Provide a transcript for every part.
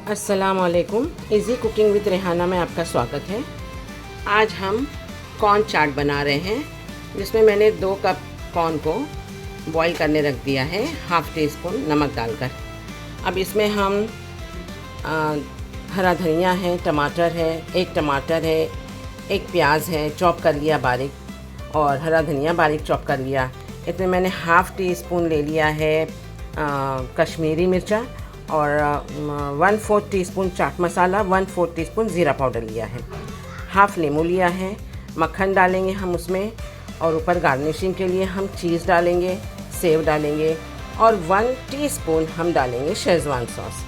अस्सलामुअलैकुम। Easy cooking with Rehana में आपका स्वागत है। आज हम कॉर्न चाट बना रहे हैं, जिसमें मैंने 2 कप कॉर्न को बॉईल करने रख दिया है, हाफ़ टी स्पून नमक डालकर। अब इसमें हम हरा धनिया है, टमाटर है, 1 टमाटर है, 1 प्याज है चॉप कर लिया बारीक, और हरा धनिया बारीक चॉप कर लिया। इसमें मैंने हाफ़ टी स्पून ले लिया है कश्मीरी मिर्चा, और 1/4 टीस्पून चाट मसाला, 1/4 टीस्पून ज़ीरा पाउडर लिया है। हाफ़ नींबू लिया है। मक्खन डालेंगे हम उसमें, और ऊपर गार्निशिंग के लिए हम चीज़ डालेंगे, सेव डालेंगे, और 1 टीस्पून हम डालेंगे शेज़वान सॉस।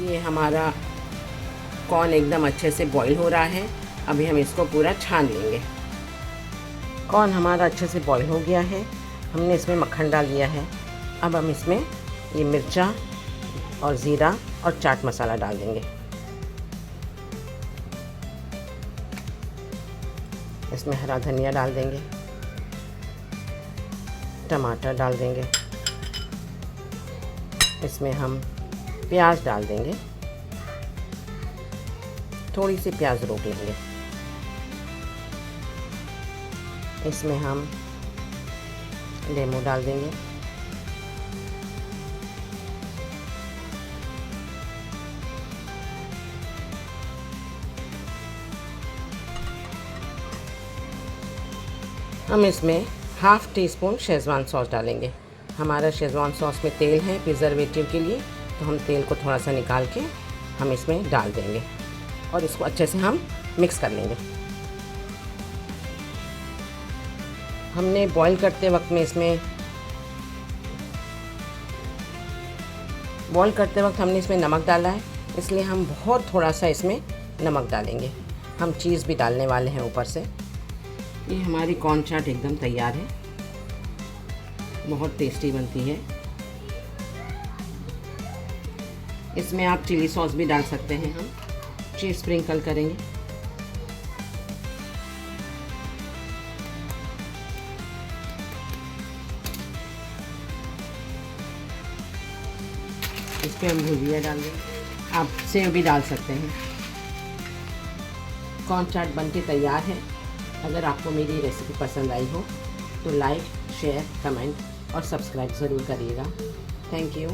ये हमारा कॉर्न एकदम अच्छे से बॉईल हो रहा है। अभी हम इसको पूरा छान लेंगे। कॉर्न हमारा अच्छे से बॉईल हो गया है। हमने इसमें मक्खन डाल दिया है। अब हम इसमें ये मिर्चा और ज़ीरा और चाट मसाला डाल देंगे। इसमें हरा धनिया डाल देंगे, टमाटर डाल देंगे, इसमें हम प्याज डाल देंगे, थोड़ी सी प्याज रोक लेंगे। इसमें हम नींबू डाल देंगे, हम इसमें half tea spoon schezwan sauce डालेंगे। हमारा शेज़वान सॉस में तेल है प्रिजर्वेटिव के लिए, तो हम तेल को थोड़ा सा निकाल के हम इसमें डाल देंगे, और इसको अच्छे से हम मिक्स कर लेंगे। हमने बॉईल करते वक्त हमने इसमें नमक डाला है, इसलिए हम बहुत थोड़ा सा इसमें नमक डालेंगे। हम चीज़ भी डालने वाले हैं ऊपर से। ये हमारी कॉर्न चाट एकदम तैयार है, बहुत टेस्टी बनती है। इसमें आप चिली सॉस भी डाल सकते हैं। हम चीज़ स्प्रिंकल करेंगे। इस पर हम भुजिया डाल देंगे। आप सेव भी डाल सकते हैं। कॉर्न चाट बनके तैयार है। अगर आपको मेरी रेसिपी पसंद आई हो तो लाइक, शेयर, कमेंट और सब्सक्राइब ज़रूर करिएगा। Thank you.